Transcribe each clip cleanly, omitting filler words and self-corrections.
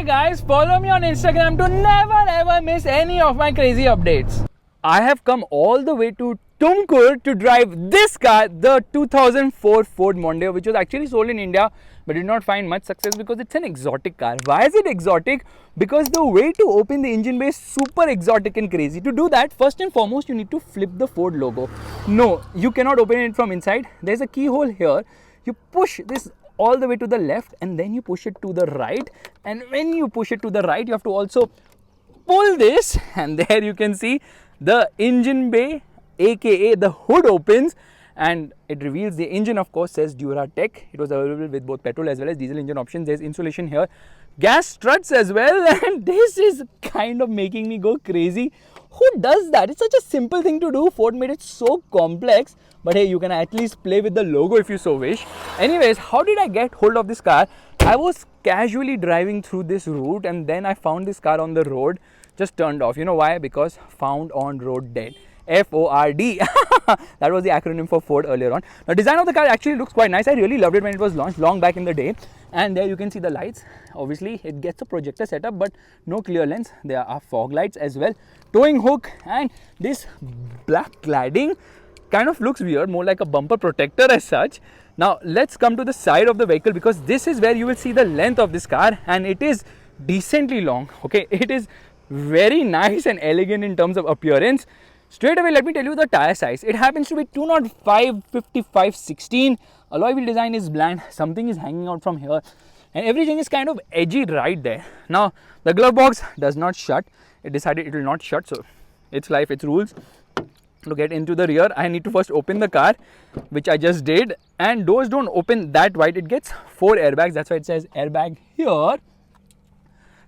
guys, follow me on Instagram to never ever miss any of my crazy updates. I have come all the way to Tumkur to drive this car, the 2004 Ford Mondeo, which was actually sold in India but did not find much success because it's an exotic car. Why is it exotic? Because the way to open the engine bay is super exotic and crazy. To do that, first and foremost, you need to flip the Ford logo. No, you cannot open it from inside. There's a keyhole here. You push this all the way to the left and then you push it to the right. And when you push it to the right, you have to also pull this, and there you can see the engine bay, aka the hood opens, and it reveals the engine. Of course says Duratec. It was available with both petrol as well as diesel engine options. There's insulation here, gas struts as well, and this is kind of making me go crazy. Who does that? It's such a simple thing to do. Ford made it so complex, but hey, you can at least play with the logo if you so wish. Anyways, how did I get hold of this car? I was casually driving through this route and then I found this car on the road, just turned off. You know why? Because found on road dead. F-O-R-D. That was the acronym for Ford earlier on. Now, design of the car actually looks quite nice. I really loved it when it was launched long back in the day. And there you can see the lights. Obviously, it gets a projector setup, but no clear lens. There are fog lights as well. Towing hook, and this black cladding kind of looks weird, more like a bumper protector as such. Now, let's come to the side of the vehicle, because this is where you will see the length of this car, and it is decently long. Okay, it is very nice and elegant in terms of appearance. Straight away, let me tell you the tire size. It happens to be 205/55/16. Alloy wheel design is bland. Something is hanging out from here, and everything is kind of edgy right there. Now, the glove box does not shut. It decided it will not shut, so it's life, it's rules. To get into the rear, I need to first open the car, which I just did, and doors don't open that wide. It gets 4 airbags. That's why it says airbag here.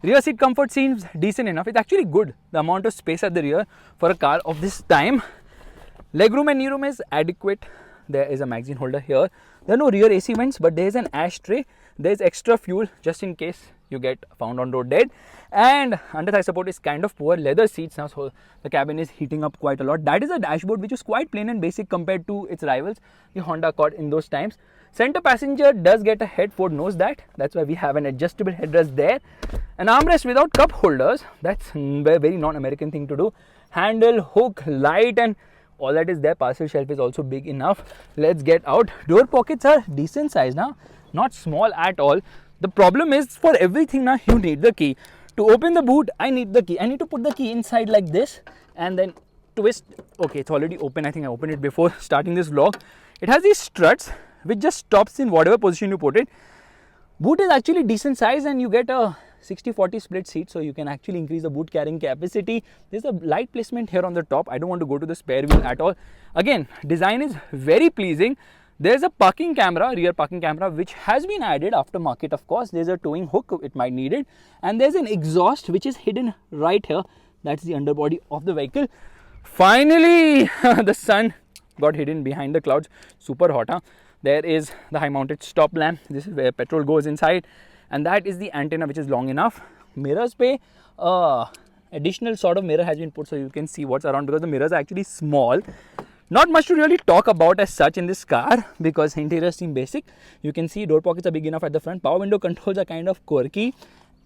Rear seat comfort seems decent enough. It's actually good, the amount of space at the rear for a car of this time. Legroom and kneeroom is adequate. There is a magazine holder here. There are no rear AC vents, but there is an ashtray. There is extra fuel just in case you get found on road dead. And under thigh support is kind of poor. Leather seats now, so the cabin is heating up quite a lot. That is a dashboard which is quite plain and basic compared to its rivals, the Honda Accord in those times. Center passenger does get a head. Ford knows that. That's why we have an adjustable headrest there. An armrest without cup holders. That's a very non-American thing to do. Handle, hook, light, and all that is there. Parcel shelf is also big enough. Let's get out. Door pockets are decent size now, not small at all. The problem is, for everything now you need the key. To open the boot, I need the key. I need to put the key inside like this and then twist. Okay, it's already open. I think I opened it before starting this vlog. It has these struts which just stops in whatever position you put it. Boot is actually decent size, and you get a 60-40 split seat, so you can actually increase the boot carrying capacity. There's a light placement here on the top. I don't want to go to the spare wheel at all. Again, design is very pleasing. There's a parking camera, rear parking camera, which has been added aftermarket, of course. There's a towing hook, it might need it. And there's an exhaust which is hidden right here. That's the underbody of the vehicle. Finally, the sun got hidden behind the clouds. Super hot, huh? There is the high mounted stop lamp. This is where petrol goes inside. And that is the antenna, which is long enough. Mirrors pay additional sort of mirror has been put so you can see what's around, because the mirrors are actually small. Not much to really talk about as such in this car, because interior seem basic. You can see door pockets are big enough at the front. Power window controls are kind of quirky,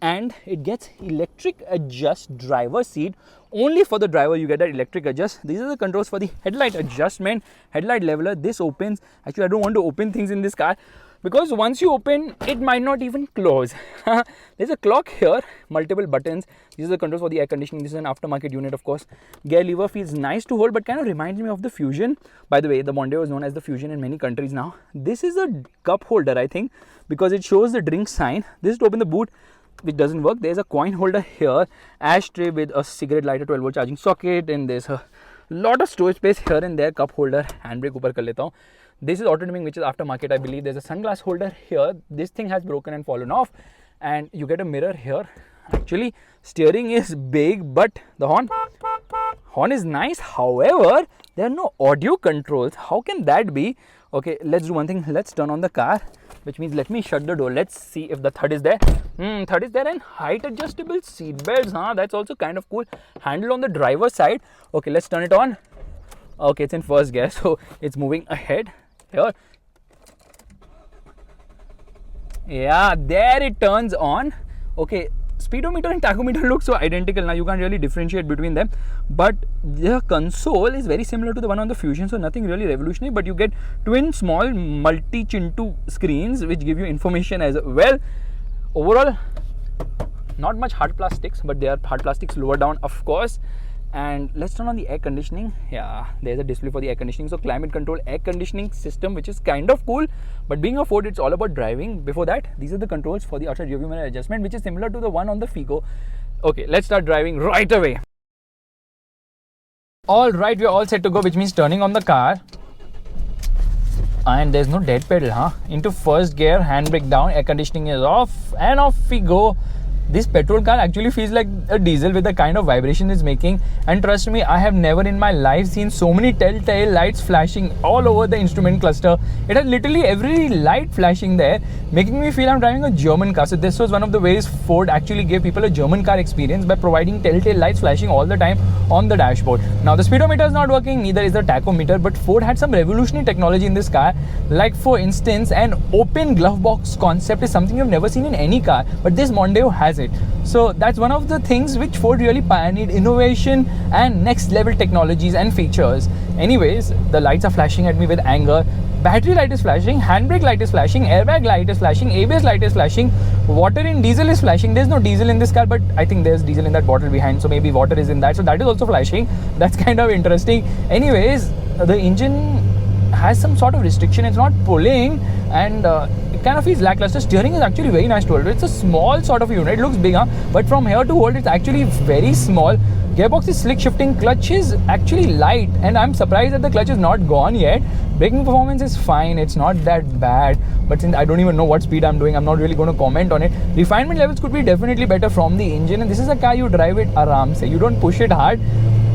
and it gets electric adjust driver seat. Only for the driver you get that electric adjust. These are the controls for the headlight adjustment, headlight leveler. This opens. Actually, I don't want to open things in this car, because once you open, it might not even close. There's a clock here, multiple buttons. These are the controls for the air conditioning. This is an aftermarket unit, of course. Gear lever feels nice to hold, but kind of reminds me of the Fusion. By the way, the Mondeo is known as the Fusion in many countries now. This is a cup holder, I think, because it shows the drink sign. This is to open the boot, which doesn't work. There's a coin holder here, ashtray with a cigarette lighter, 12-volt charging socket, and there's a lot of storage space here and there. Cup holder, handbrake upar kar leta hu. This is auto dimming, which is aftermarket, I believe. There's a sunglass holder here. This thing has broken and fallen off, and you get a mirror here. Actually, steering is big, but the horn is nice. However, there are no audio controls. How can that be? Okay, let's do one thing. Let's turn on the car, which means let me shut the door. Let's see if the third is there. Third is there, and height adjustable seat belts. That's also kind of cool. Handle on the driver's side. Okay, let's turn it on. Okay, it's in first gear, so it's moving ahead here. Yeah, there it turns on. Okay, speedometer and tachometer look so identical. Now you can't really differentiate between them, but the console is very similar to the one on the Fusion, so nothing really revolutionary, but you get twin small multi-chintu screens which give you information as well. Overall, not much hard plastics, but they are hard plastics lower down, of course. And let's turn on the air conditioning. Yeah, there's a display for the air conditioning, so climate control air conditioning system, which is kind of cool. But being a Ford, it's all about driving. Before that, these are the controls for the outside rearview mirror adjustment, which is similar to the one on the Figo. Okay, let's start driving right away. All right, we're all set to go, which means turning on the car. And there's no dead pedal, huh? Into first gear, handbrake down, air conditioning is off, and off we go. This petrol car actually feels like a diesel with the kind of vibration it's making. And trust me, I have never in my life seen so many telltale lights flashing all over the instrument cluster. It has literally every light flashing there, making me feel I'm driving a German car. So this was one of the ways Ford actually gave people a German car experience, by providing telltale lights flashing all the time on the dashboard. Now the speedometer is not working, neither is the tachometer, but Ford had some revolutionary technology in this car. Like for instance, an open glove box concept is something you've never seen in any car, but this Mondeo has it. So that's one of the things which Ford really pioneered, innovation and next level technologies and features. Anyways, the lights are flashing at me with anger. Battery light is flashing, handbrake light is flashing, airbag light is flashing, ABS light is flashing, water in diesel is flashing. There's no diesel in this car, but I think there's diesel in that bottle behind, so maybe water is in that, so that is also flashing. That's kind of interesting. Anyways, the engine has some sort of restriction, it's not pulling, and it kind of feels lackluster. Steering is actually very nice to hold. It's a small sort of unit, it looks big, huh? But from here to hold, it's actually very small. Gearbox is slick shifting, clutch is actually light, and I'm surprised that the clutch is not gone yet. Braking performance is fine, it's not that bad, but since I don't even know what speed I'm doing, I'm not really going to comment on it. Refinement levels could be definitely better from the engine, and this is a car you drive it aram se, you don't push it hard.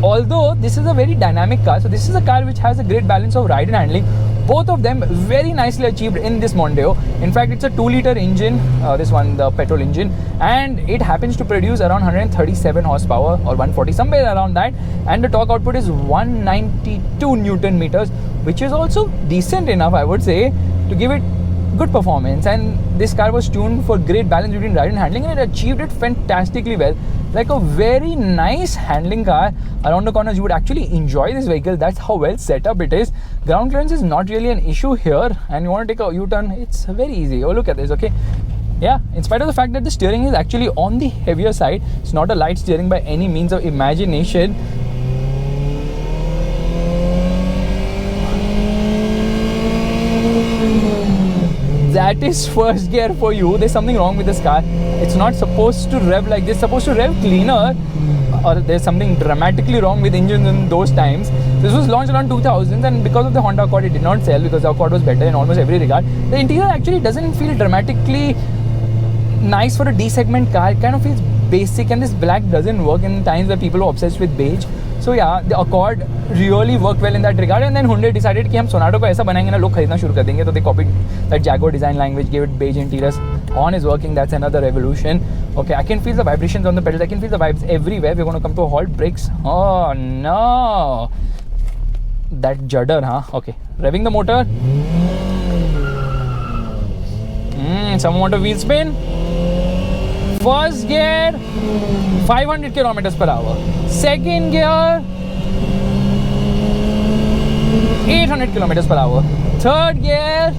Although this is a very dynamic car, so this is a car which has a great balance of ride and handling. Both of them very nicely achieved in this Mondeo. In fact, it's a 2-liter engine, this one, the petrol engine, and it happens to produce around 137 horsepower or 140, somewhere around that, and the torque output is 192 Newton meters, which is also decent enough, I would say, to give it good performance. And this car was tuned for great balance between ride and handling, and it achieved it fantastically well. Like a very nice handling car. Around the corners you would actually enjoy this vehicle, that's how well set up it is. Ground clearance is not really an issue here, and you want to take a U-turn, it's very easy. Oh, look at this. Okay, yeah, in spite of the fact that the steering is actually on the heavier side, it's not a light steering by any means of imagination. That is first gear for you. There's something wrong with this car. It's not supposed to rev like this, it's supposed to rev cleaner, or there's something dramatically wrong with engines in those times. This was launched around 2000s, and because of the Honda Accord, it did not sell because the Accord was better in almost every regard. The interior actually doesn't feel dramatically nice for a D segment car. It kind of feels basic, and this black doesn't work in times where people are obsessed with beige. So yeah, the Accord really worked well in that regard, and then Hyundai decided कि हम Sonata को ऐसा बनाएंगे ना, लोग खरीदना शुरू कर देंगे. So they copied that Jaguar design language, gave it beige interiors. Horn is working, that's another revolution. Okay, I can feel the vibrations on the pedals, I can feel the vibes everywhere. We're going to come to a halt. Brakes. Oh no, that judder, huh? Okay, revving the motor. Some amount of wheel spin. First gear, 500 kilometers per hour. Second gear, 800 kilometers per hour. Third gear,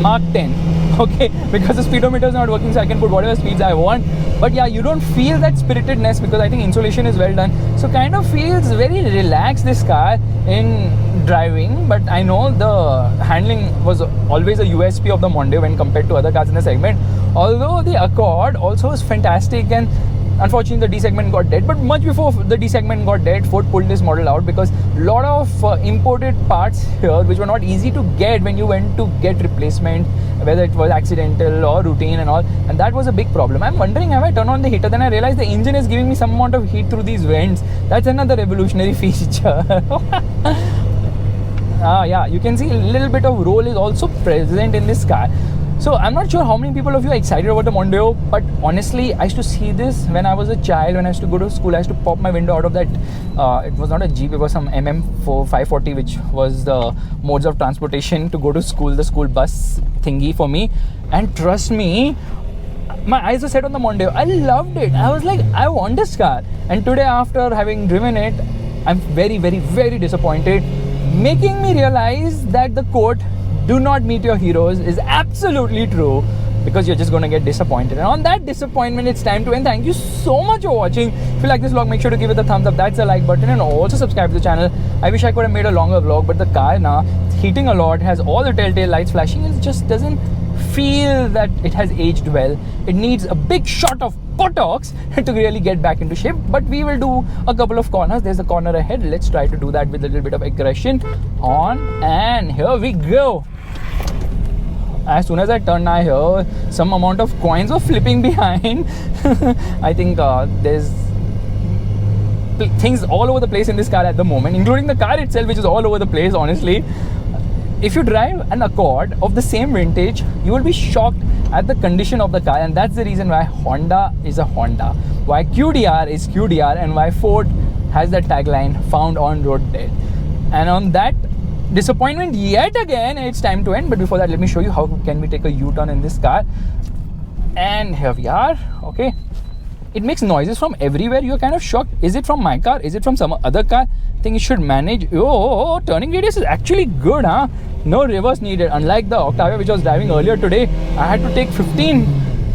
Mark 10. Okay, because the speedometer is not working, so I can put whatever speeds I want. But yeah, you don't feel that spiritedness because I think insulation is well done. So kind of feels very relaxed, this car, in driving. But I know the handling was always a USP of the Mondeo when compared to other cars in the segment. Although the Accord also is fantastic, and unfortunately the D segment got dead. But much before the D segment got dead, Ford pulled this model out because a lot of imported parts here which were not easy to get when you went to get replacement, whether it was accidental or routine and all, and that was a big problem. I'm wondering, have I turned on the heater? Then I realized the engine is giving me some amount of heat through these vents. That's another revolutionary feature. Yeah, you can see a little bit of roll is also present in this car. So I'm not sure how many people of you are excited about the Mondeo, but honestly, I used to see this when I was a child. When I used to go to school, I used to pop my window out of that. It was not a Jeep, it was some MM540, which was the modes of transportation to go to school, the school bus thingy for me. And trust me, my eyes were set on the Mondeo. I loved it. I was like, I want this car. And today, after having driven it, I'm very, very, very disappointed, making me realize that the quote, "Do not meet your heroes," is absolutely true, because you're just going to get disappointed. And on that disappointment, it's time to end. Thank you so much for watching. If you like this vlog, make sure to give it a thumbs up. That's the like button, and also subscribe to the channel. I wish I could have made a longer vlog, but the car now, it's heating a lot, has all the telltale lights flashing, and it just doesn't feel that it has aged well. It needs a big shot of Botox to really get back into shape, but we will do a couple of corners. There's a corner ahead. Let's try to do that with a little bit of aggression. On, and here we go. As soon as I turned, I hear some amount of coins were flipping behind. I think there's things all over the place in this car at the moment, including the car itself, which is all over the place, honestly. If you drive an Accord of the same vintage, you will be shocked at the condition of the car, and that's the reason why Honda is a Honda, why QDR is QDR, and why Ford has that tagline, "Found on road dead." And on that disappointment yet again, it's time to end. But before that, let me show you how can we take a U-turn in this car. And here we are. Okay, it makes noises from everywhere. You're kind of shocked. Is it from my car? Is it from some other car? I think it should manage. Oh, turning radius is actually good, huh? No reverse needed. Unlike the Octavia, which I was driving earlier today, I had to take 15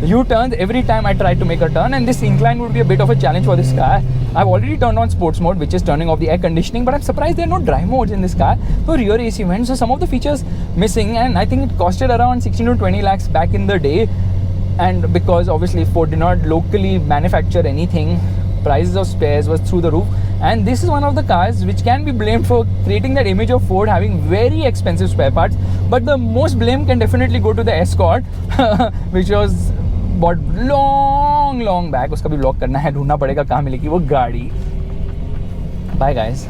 U-turns every time I tried to make a turn, and this incline would be a bit of a challenge for this car. I've already turned on sports mode, which is turning off the air conditioning, but I'm surprised there are no drive modes in this car. So rear AC vents, so some of the features missing, and I think it costed around 16 to 20 lakhs back in the day. And because obviously Ford did not locally manufacture anything, prices of spares was through the roof. And this is one of the cars which can be blamed for creating that image of Ford having very expensive spare parts. But the most blame can definitely go to the Escort, which was bought long back. उसका भी vlog करना है, ढूंढना पड़ेगा कहाँ मिलेगी वो गाड़ी. Bye guys.